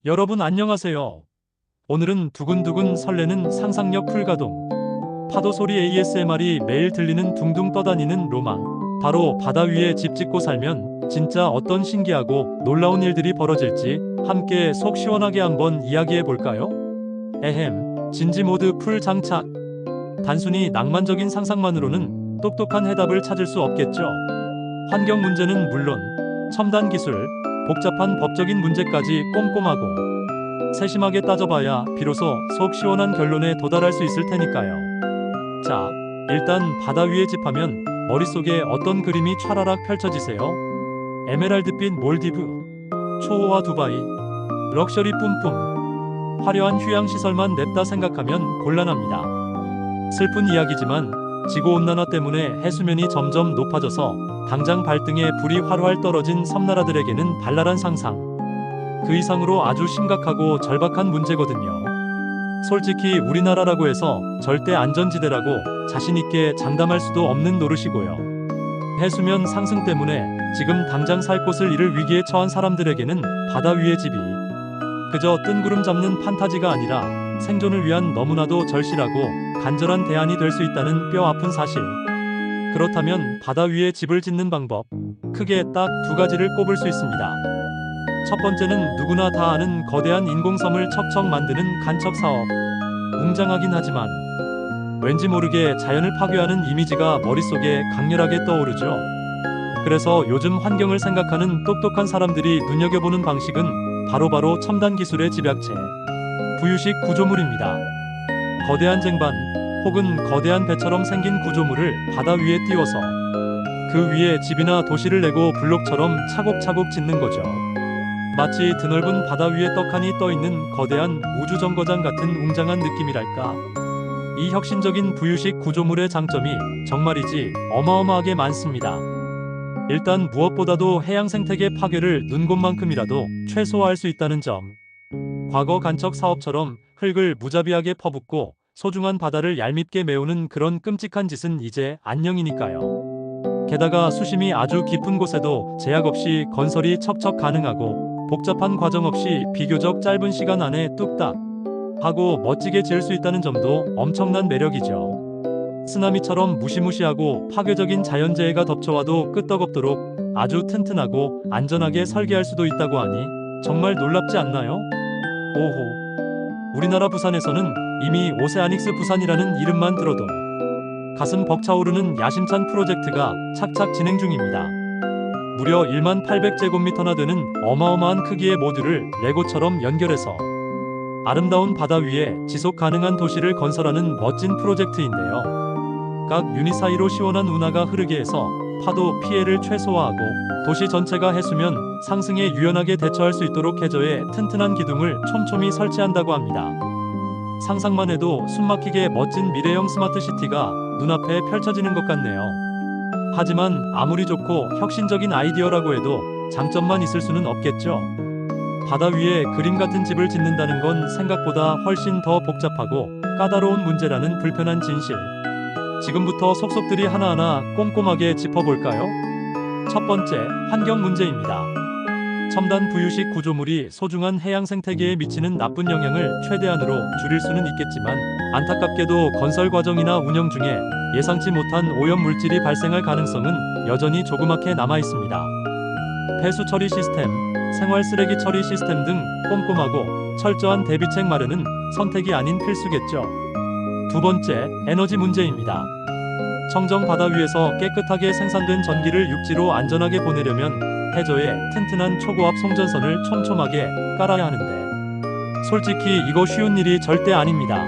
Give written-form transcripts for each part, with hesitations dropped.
여러분 안녕하세요. 오늘은 두근두근 설레는 상상력 풀가동, 파도 소리 ASMR이 매일 들리는 둥둥 떠다니는 로망, 바로 바다 위에 집 짓고 살면 진짜 어떤 신기하고 놀라운 일들이 벌어질지 함께 속 시원하게 한번 이야기해 볼까요? 진지 모드 풀 장착. 단순히 낭만적인 상상만으로는 똑똑한 해답을 찾을 수 없겠죠. 환경 문제는 물론 첨단 기술, 복잡한 법적인 문제까지 꼼꼼하고 세심하게 따져봐야 비로소 속 시원한 결론에 도달할 수 있을 테니까요. 자, 일단 바다 위에 집하면 머릿속에 어떤 그림이 촤라락 펼쳐지세요? 에메랄드빛 몰디브, 초호화 두바이, 럭셔리 뿜뿜, 화려한 휴양시설만 냅다 생각하면 곤란합니다. 슬픈 이야기지만 지구온난화 때문에 해수면이 점점 높아져서 당장 발등에 불이 활활 떨어진 섬나라들에게는 발랄한 상상, 그 이상으로 아주 심각하고 절박한 문제거든요. 솔직히 우리나라라고 해서 절대 안전지대라고 자신있게 장담할 수도 없는 노릇이고요. 해수면 상승 때문에 지금 당장 살 곳을 잃을 위기에 처한 사람들에게는 바다 위의 집이 그저 뜬구름 잡는 판타지가 아니라 생존을 위한 너무나도 절실하고 간절한 대안이 될 수 있다는 뼈아픈 사실. 그렇다면 바다 위에 집을 짓는 방법, 크게 딱 두 가지를 꼽을 수 있습니다. 첫 번째는 누구나 다 아는 거대한 인공섬을 척척 만드는 간척 사업. 웅장하긴 하지만 왠지 모르게 자연을 파괴하는 이미지가 머릿속에 강렬하게 떠오르죠. 그래서 요즘 환경을 생각하는 똑똑한 사람들이 눈여겨보는 방식은 바로바로 첨단 기술의 집약체, 부유식 구조물입니다. 거대한 쟁반 혹은 거대한 배처럼 생긴 구조물을 바다 위에 띄워서 그 위에 집이나 도시를 내고 블록처럼 차곡차곡 짓는 거죠. 마치 드넓은 바다 위에 떡하니 떠있는 거대한 우주정거장 같은 웅장한 느낌이랄까. 이 혁신적인 부유식 구조물의 장점이 정말이지 어마어마하게 많습니다. 일단 무엇보다도 해양 생태계 파괴를 눈곱만큼이라도 최소화할 수 있다는 점. 과거 간척 사업처럼 흙을 무자비하게 퍼붓고 소중한 바다를 얄밉게 메우는 그런 끔찍한 짓은 이제 안녕이니까요. 게다가 수심이 아주 깊은 곳에도 제약 없이 건설이 척척 가능하고 복잡한 과정 없이 비교적 짧은 시간 안에 뚝딱 하고 멋지게 지을 수 있다는 점도 엄청난 매력이죠. 쓰나미처럼 무시무시하고 파괴적인 자연재해가 덮쳐와도 끄떡없도록 아주 튼튼하고 안전하게 설계할 수도 있다고 하니 정말 놀랍지 않나요? 오호. 우리나라 부산에서는 이미 오세아닉스 부산이라는 이름만 들어도 가슴 벅차오르는 야심찬 프로젝트가 착착 진행 중입니다. 무려 18,000제곱미터나 되는 어마어마한 크기의 모듈을 레고처럼 연결해서 아름다운 바다 위에 지속 가능한 도시를 건설하는 멋진 프로젝트인데요. 각 유닛 사이로 시원한 운하가 흐르게 해서 파도 피해를 최소화하고 도시 전체가 해수면 상승에 유연하게 대처할 수 있도록 해저에 튼튼한 기둥을 촘촘히 설치한다고 합니다. 상상만 해도 숨막히게 멋진 미래형 스마트시티가 눈앞에 펼쳐지는 것 같네요. 하지만 아무리 좋고 혁신적인 아이디어라고 해도 장점만 있을 수는 없겠죠. 바다 위에 그림 같은 집을 짓는다는 건 생각보다 훨씬 더 복잡하고 까다로운 문제라는 불편한 진실. 지금부터 속속들이 하나하나 꼼꼼하게 짚어볼까요? 첫 번째, 환경 문제입니다. 첨단 부유식 구조물이 소중한 해양 생태계에 미치는 나쁜 영향을 최대한으로 줄일 수는 있겠지만 안타깝게도 건설 과정이나 운영 중에 예상치 못한 오염 물질이 발생할 가능성은 여전히 조그맣게 남아 있습니다. 폐수 처리 시스템, 생활 쓰레기 처리 시스템 등 꼼꼼하고 철저한 대비책 마련은 선택이 아닌 필수겠죠. 두 번째, 에너지 문제입니다. 청정 바다 위에서 깨끗하게 생산된 전기를 육지로 안전하게 보내려면 해저에 튼튼한 초고압 송전선을 촘촘하게 깔아야 하는데 솔직히 이거 쉬운 일이 절대 아닙니다.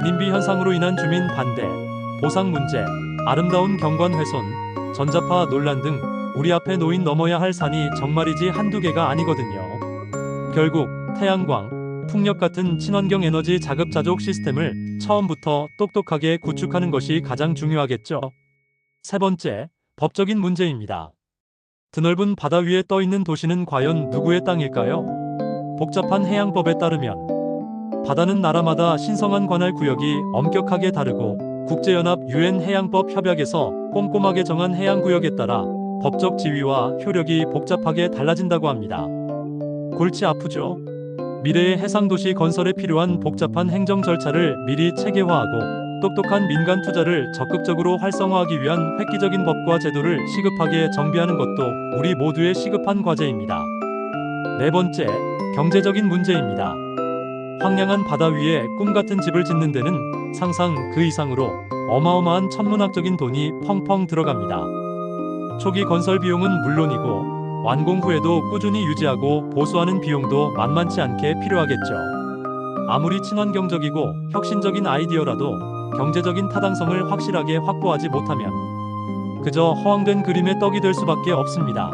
님비 현상으로 인한 주민 반대, 보상 문제, 아름다운 경관 훼손, 전자파 논란 등 우리 앞에 놓인 넘어야 할 산이 정말이지 한두 개가 아니거든요. 결국 태양광, 풍력 같은 친환경 에너지 자급자족 시스템을 처음부터 똑똑하게 구축하는 것이 가장 중요하겠죠. 세 번째, 법적인 문제입니다. 드넓은 바다 위에 떠있는 도시는 과연 누구의 땅일까요? 복잡한 해양법에 따르면 바다는 나라마다 신성한 관할 구역이 엄격하게 다르고 국제연합 UN 해양법 협약에서 꼼꼼하게 정한 해양구역에 따라 법적 지위와 효력이 복잡하게 달라진다고 합니다. 골치 아프죠? 미래의 해상도시 건설에 필요한 복잡한 행정 절차를 미리 체계화하고 똑똑한 민간 투자를 적극적으로 활성화하기 위한 획기적인 법과 제도를 시급하게 정비하는 것도 우리 모두의 시급한 과제입니다. 네 번째, 경제적인 문제입니다. 황량한 바다 위에 꿈 같은 집을 짓는 데는 상상 그 이상으로 어마어마한 천문학적인 돈이 펑펑 들어갑니다. 초기 건설 비용은 물론이고 완공 후에도 꾸준히 유지하고 보수하는 비용도 만만치 않게 필요하겠죠. 아무리 친환경적이고 혁신적인 아이디어라도 경제적인 타당성을 확실하게 확보하지 못하면 그저 허황된 그림의 떡이 될 수밖에 없습니다.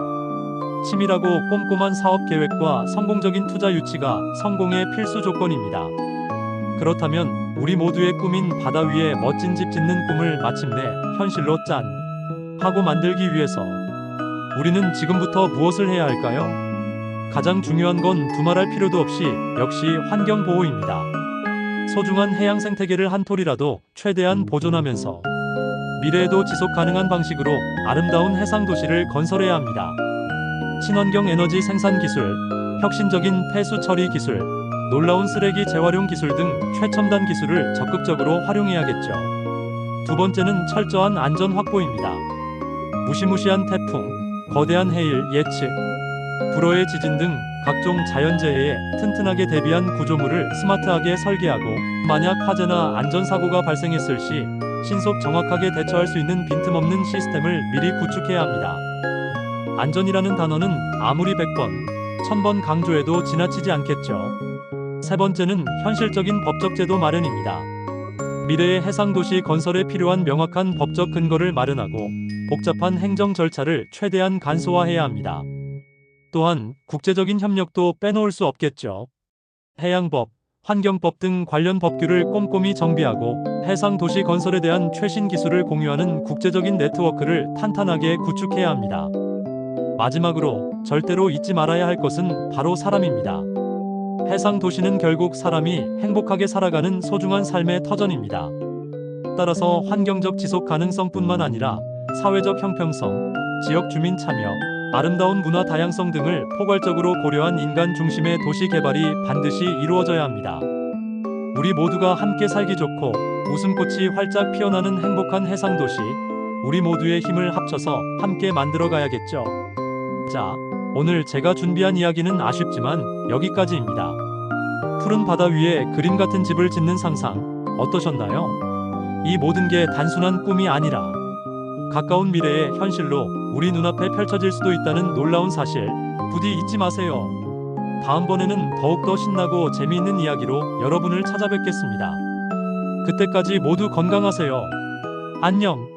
치밀하고 꼼꼼한 사업 계획과 성공적인 투자 유치가 성공의 필수 조건입니다. 그렇다면 우리 모두의 꿈인 바다 위에 멋진 집 짓는 꿈을 마침내 현실로 짠! 하고 만들기 위해서 우리는 지금부터 무엇을 해야 할까요? 가장 중요한 건 두말할 필요도 없이 역시 환경 보호입니다. 소중한 해양 생태계를 한 톨이라도 최대한 보존하면서 미래에도 지속 가능한 방식으로 아름다운 해상 도시를 건설해야 합니다. 친환경 에너지 생산 기술, 혁신적인 폐수 처리 기술, 놀라운 쓰레기 재활용 기술 등 최첨단 기술을 적극적으로 활용해야겠죠. 두 번째는 철저한 안전 확보입니다. 무시무시한 태풍, 거대한 해일 예측, 불어의 지진 등 각종 자연재해에 튼튼하게 대비한 구조물을 스마트하게 설계하고 만약 화재나 안전사고가 발생했을 시 신속 정확하게 대처할 수 있는 빈틈없는 시스템을 미리 구축해야 합니다. 안전이라는 단어는 아무리 100번, 1000번 강조해도 지나치지 않겠죠. 세 번째는 현실적인 법적 제도 마련입니다. 미래의 해상도시 건설에 필요한 명확한 법적 근거를 마련하고 복잡한 행정 절차를 최대한 간소화해야 합니다. 또한 국제적인 협력도 빼놓을 수 없겠죠. 해양법, 환경법 등 관련 법규를 꼼꼼히 정비하고 해상도시 건설에 대한 최신 기술을 공유하는 국제적인 네트워크를 탄탄하게 구축해야 합니다. 마지막으로 절대로 잊지 말아야 할 것은 바로 사람입니다. 해상 도시는 결국 사람이 행복하게 살아가는 소중한 삶의 터전입니다. 따라서 환경적 지속 가능성뿐만 아니라 사회적 형평성, 지역 주민 참여, 아름다운 문화 다양성 등을 포괄적으로 고려한 인간 중심의 도시 개발이 반드시 이루어져야 합니다. 우리 모두가 함께 살기 좋고 웃음꽃이 활짝 피어나는 행복한 해상 도시, 우리 모두의 힘을 합쳐서 함께 만들어 가야겠죠. 자, 오늘 제가 준비한 이야기는 아쉽지만 여기까지입니다. 푸른 바다 위에 그림 같은 집을 짓는 상상 어떠셨나요? 이 모든 게 단순한 꿈이 아니라 가까운 미래의 현실로 우리 눈앞에 펼쳐질 수도 있다는 놀라운 사실 부디 잊지 마세요. 다음번에는 더욱더 신나고 재미있는 이야기로 여러분을 찾아뵙겠습니다. 그때까지 모두 건강하세요. 안녕.